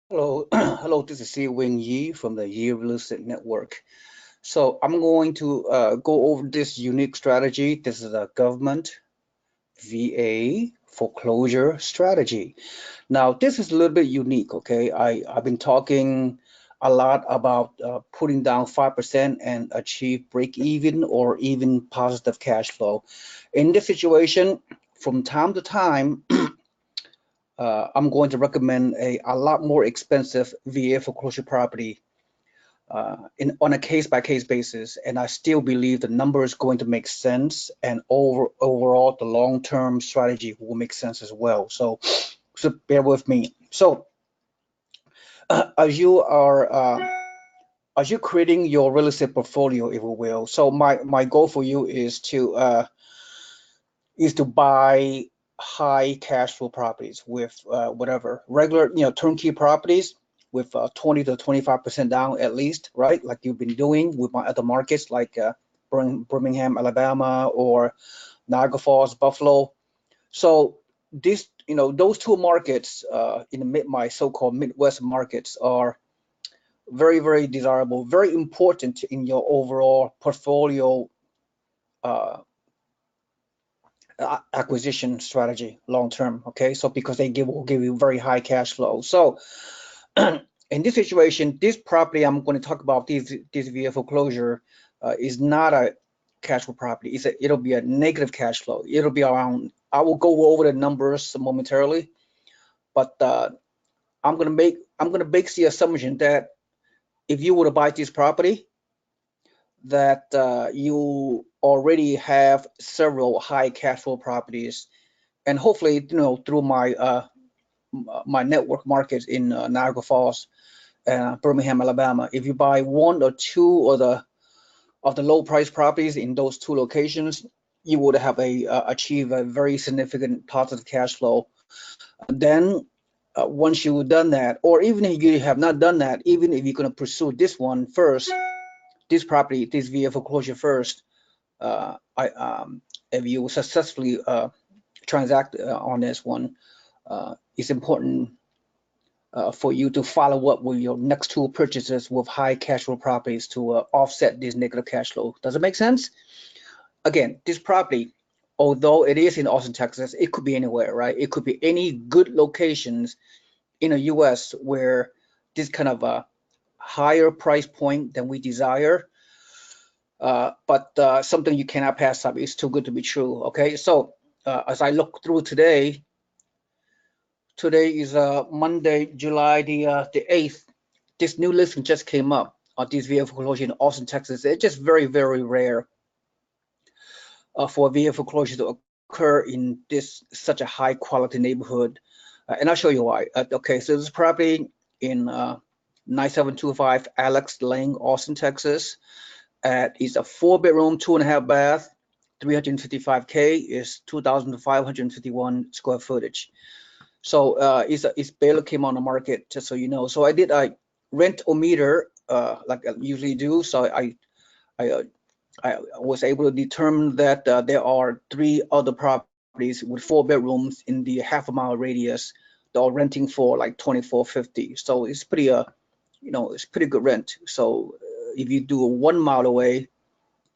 Hello, hello. This is Seewing Yee from the Yee Real Estate Network. So I'm going to go over this unique strategy. This is a government VA foreclosure strategy. Now, this is a little bit unique. Okay, I've been talking a lot about putting down 5% and achieve break even or even positive cash flow. In this situation, from time to time, I'm going to recommend a lot more expensive VA foreclosure property on a case-by-case basis, and I still believe the number is going to make sense, and overall the long-term strategy will make sense as well. So bear with me. So as you are as you're creating your real estate portfolio, if you will, so my goal for you is to buy high cash flow properties with whatever regular, turnkey properties with 20 to 25% down at least, right? Like you've been doing with my other markets like Birmingham, Alabama, or Niagara Falls, Buffalo. So this, those two markets in my so-called Midwest markets are very, very desirable, very important in your overall portfolio uh, acquisition strategy long term. Okay, so because will give you very high cash flow. So in this situation, this property I'm going to talk about, this VA foreclosure, is not a cash flow property. It'll be a negative cash flow. It'll be around. I will go over the numbers momentarily, but I'm gonna make the assumption that if you were to buy this property, that you already have several high cash flow properties, and hopefully, through my network markets in Niagara Falls, Birmingham, Alabama. If you buy one or two of the low price properties in those two locations, you would have achieve a very significant positive cash flow. Then once you've done that, or even if you have not done that, even if you're going to pursue this one first, this property, this VA foreclosure first, if you successfully transact on this one, it's important for you to follow up with your next two purchases with high cash flow properties to offset this negative cash flow. Does it make sense? Again, this property, although it is in Austin, Texas, it could be anywhere, right? It could be any good locations in the US where this kind of a higher price point than we desire, but something you cannot pass up. It's too good to be true. Okay, so as I look through today, today is Monday, July the 8th. This new listing just came up on this VA foreclosure in Austin, Texas. It's just very, very rare for a VA foreclosure to occur in this such a high quality neighborhood. And I'll show you why. Okay, so this property in 9725 Alex Lane, Austin, Texas. It's a 4 bedroom, 2.5 bath, 355K is 2,551 square footage. So it's barely came on the market, just so you know. So I did a rent-o-meter like I usually do. So I, uh, I was able to determine that there are three other properties with 4 bedrooms in the half-a-mile radius that are renting for like 2450. So it's pretty it's pretty good rent. So if you do 1 mile away,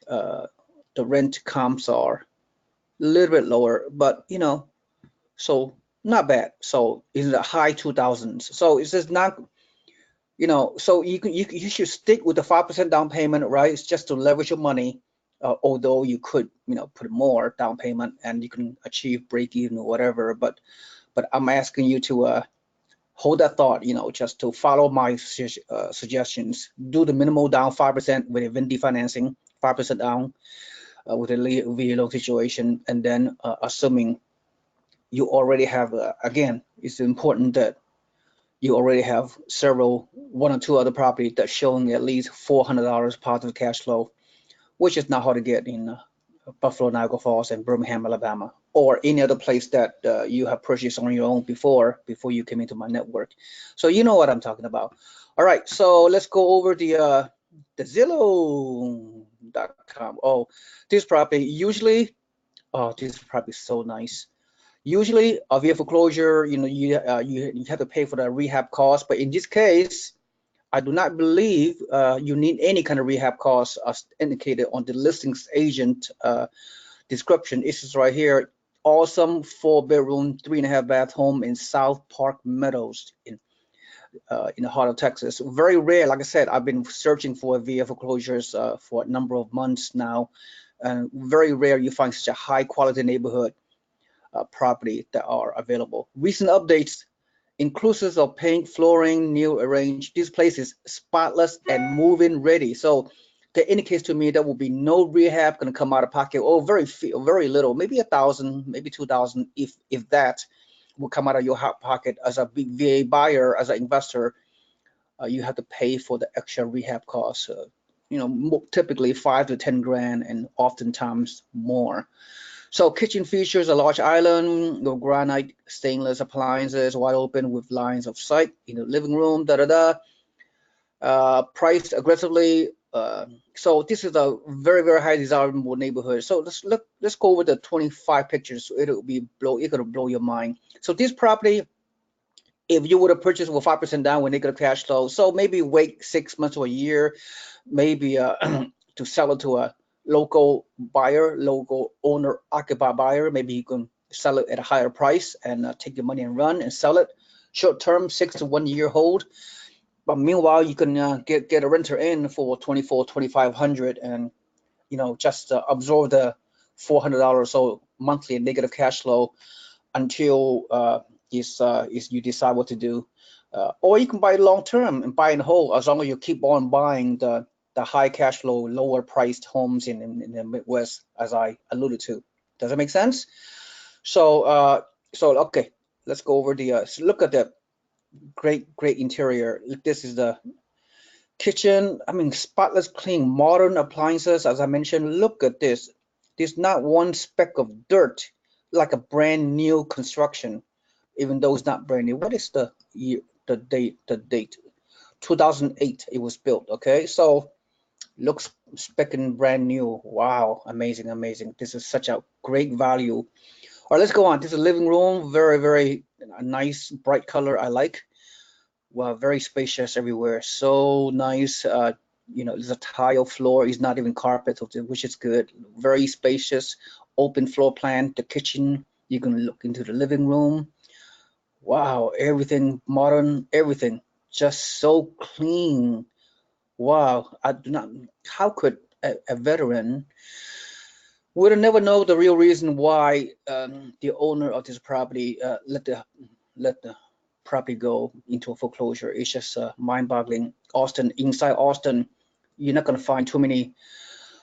uh, the rent comps are a little bit lower, but so not bad. So in the high 2000s. So it's just not, so you should stick with the 5% down payment, right? It's just to leverage your money. Although you could, put more down payment and you can achieve break even or whatever. But I'm asking you to hold that thought, just to follow my suggestions. Do the minimal down 5% with a Vindi financing, 5% down with a VA loan situation, and then assuming you already have, again, it's important that you already have one or two other properties that's showing at least $400 positive cash flow, which is not hard to get in Buffalo, Niagara Falls, and Birmingham, Alabama, or any other place that you have purchased on your own before you came into my network. So you know what I'm talking about. All right, so let's go over the Zillow.com. Oh, this property usually, oh, this property is so nice. Usually, a VA foreclosure, you have to pay for the rehab cost, but in this case, I do not believe you need any kind of rehab costs as indicated on the listings agent description. This is right here. Awesome 4-bedroom, 3.5 bath home in South Park Meadows in the heart of Texas. Very rare. Like I said, I've been searching for VA foreclosures for a number of months now. And very rare you find such a high quality neighborhood property that are available. Recent updates inclusive of paint, flooring, new arranged. This place is spotless and move-in ready. So that indicates to me there will be no rehab going to come out of pocket, or very little, maybe 1,000, maybe 2,000, if that will come out of your pocket. As a big VA buyer, as an investor, you have to pay for the extra rehab costs. Typically 5 to 10 grand, and oftentimes more. So kitchen features a large island, granite stainless appliances, wide open with lines of sight in the living room. Priced aggressively. So this is a very, very high desirable neighborhood. So let's go over the 25 pictures. It's gonna blow your mind. So this property, if you would have purchased with 5% down with negative cash flow, so maybe wait 6 months or a year, maybe to sell it to a local buyer, local owner occupied buyer. Maybe you can sell it at a higher price and take your money and run and sell it short term, 6 to 1 year hold. But meanwhile, you can get a renter in for $2,500 and just absorb the $400 or so monthly negative cash flow until you decide what to do. Or you can buy long term and buy in whole, as long as you keep on buying the high cash flow, lower priced homes in the Midwest, as I alluded to. Does that make sense? So okay, let's go over so look at the great interior. This is the kitchen. I mean, spotless clean, modern appliances. As I mentioned, look at this. There's not one speck of dirt, like a brand new construction, even though it's not brand new. What is the year, the date? 2008 it was built. Okay, so looks specking brand new. Wow, amazing. This is such a great value. All right, let's go on. This is a living room. Very nice, bright color. I like. Wow, very spacious everywhere. So nice. There's a tile floor. It's not even carpet, which is good. Very spacious, open floor plan. The kitchen. You can look into the living room. Wow, everything modern. Everything just so clean. Wow, I do not. How could a veteran would never know the real reason why the owner of this property let the property go into a foreclosure? It's just mind-boggling. Inside Austin, you're not gonna find too many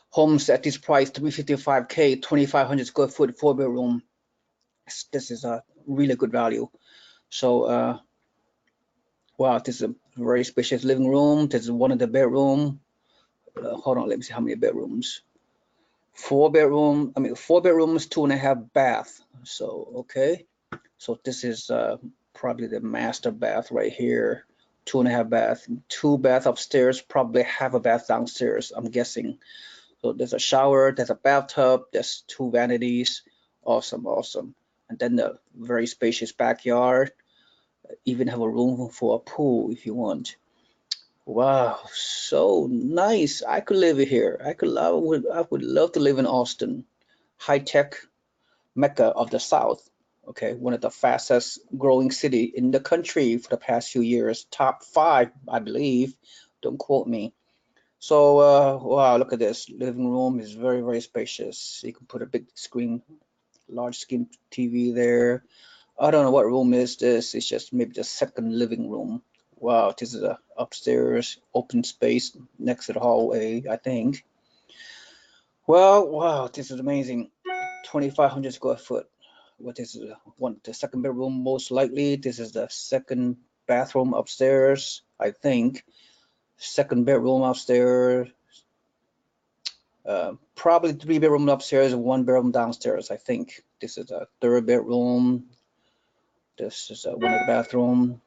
homes at this price, $355K, 2,500 square foot, 4-bedroom. This is a really good value. So wow, this is a very spacious living room. This is one of the bedroom. Hold on, let me see how many bedrooms. 4 bedrooms, 2.5 bath. So okay, so this is probably the master bath right here. 2.5 bath, 2 bath upstairs, probably half a bath downstairs, I'm guessing. So there's a shower, there's a bathtub, there's 2 vanities. Awesome. And then the very spacious backyard. Even have a room for a pool if you want. Wow, so nice. I could live here. I would love to live in Austin. High tech mecca of the South. Okay, one of the fastest growing city in the country for the past few years. Top 5, I believe. Don't quote me. So wow, look at this. Living room is very spacious. You can put a big screen, large screen TV there. I don't know what room is this. It's just maybe the second living room. Wow, this is a upstairs open space next to the hallway, I think. Well, wow, this is amazing. 2,500 square foot. What is it? The second bedroom, most likely. This is the second bathroom upstairs, I think. Second bedroom upstairs. Probably 3 bedroom upstairs and 1 bedroom downstairs, I think. This is a 3rd bedroom. This is one of the bathroom.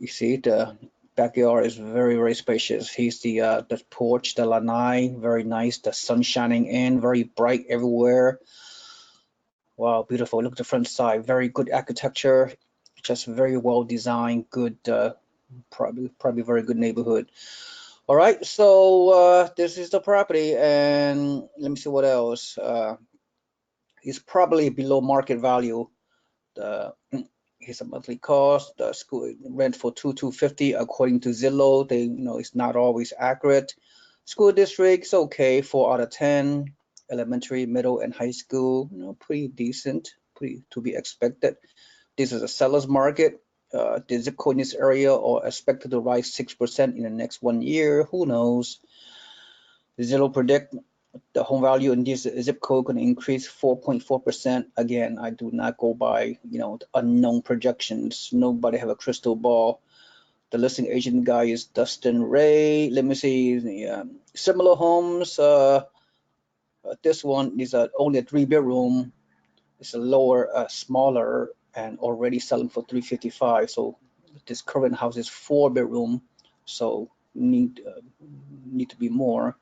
You see the backyard is very spacious. Here's the porch, the lanai, very nice. The sun shining in, very bright everywhere. Wow, beautiful. Look at the front side. Very good architecture, just very well designed. Good, probably very good neighborhood. All right, so this is the property, and let me see what else. It's probably below market value. The Here's a monthly cost. The school rent for 2,250 according to Zillow. They, it's not always accurate. School districts okay, 4 out of 10. Elementary, middle, and high school, pretty decent, pretty to be expected. This is a seller's market. The zip code in this area are expected to rise 6% in the next 1 year. Who knows? Zillow predict the home value in this zip code can increase 4.4%. Again, I do not go by, the unknown projections. Nobody have a crystal ball. The listing agent guy is Dustin Ray. Let me see the similar homes. This one is only a 3-bedroom. It's a lower, smaller, and already selling for 355. So this current house is 4-bedroom, so need to be more.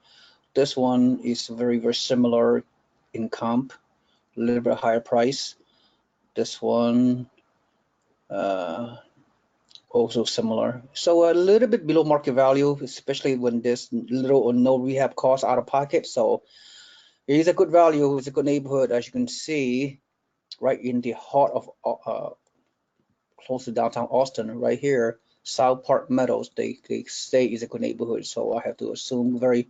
This one is very, very similar in comp, a little bit higher price. This one also similar. So a little bit below market value, especially when there's little or no rehab cost out of pocket. So it is a good value. It's a good neighborhood, as you can see, right in the heart of close to downtown Austin, right here. South Park Meadows, they say is a good neighborhood. So I have to assume very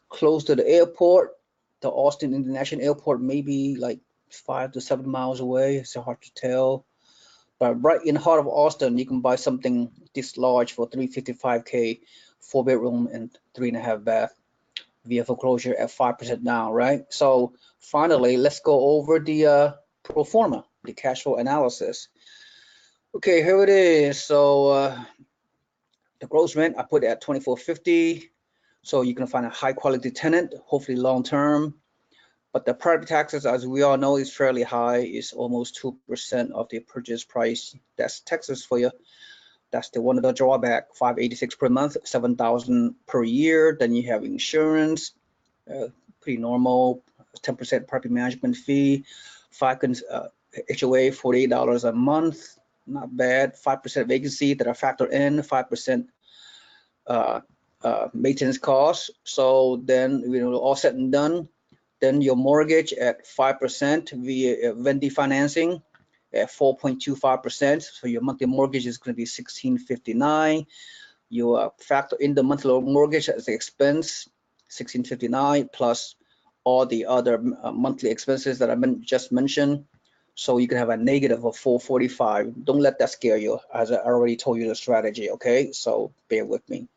close to the airport. The Austin International Airport maybe like 5 to 7 miles away. It's hard to tell. But right in the heart of Austin, you can buy something this large for 355K, 4-bedroom and 3.5 bath. VA Foreclosure at 5% down, right? So finally, let's go over the pro forma, the cash flow analysis. Okay, here it is. So the gross rent I put at 2450. So you can find a high quality tenant, hopefully long term. But the property taxes, as we all know, is fairly high. It's almost 2% of the purchase price. That's Texas for you. That's the one of the drawback. 586 per month, 7,000 per year. Then you have insurance, pretty normal. 10% property management fee. HOA, $48 a month. Not bad. 5% vacancy that are factored in. 5% maintenance costs. So then, all said and done, then your mortgage at 5% via Vendi financing at 4.25%. So your monthly mortgage is going to be $1,659. You factor in the monthly mortgage as the expense, $1,659 plus all the other monthly expenses that I just mentioned. So you can have a negative of $445. Don't let that scare you, as I already told you the strategy. Okay, so bear with me.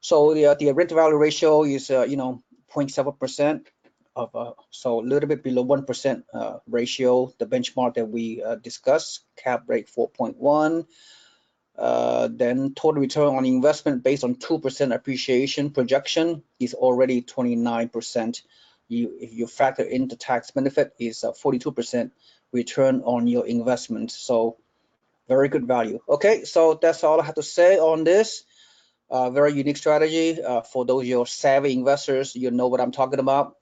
So the rent value ratio is 0.7% of so a little bit below 1% ratio. The benchmark that we discussed, cap rate 4.1. Then total return on investment based on 2% appreciation projection is already 29%. If you factor in the tax benefit, is 42% return on your investment. So very good value. Okay, so that's all I have to say on this. Very unique strategy for those your savvy investors. You know what I'm talking about.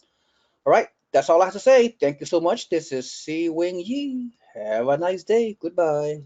All right, that's all I have to say. Thank you so much. This is Seewing Yee. Have a nice day. Goodbye.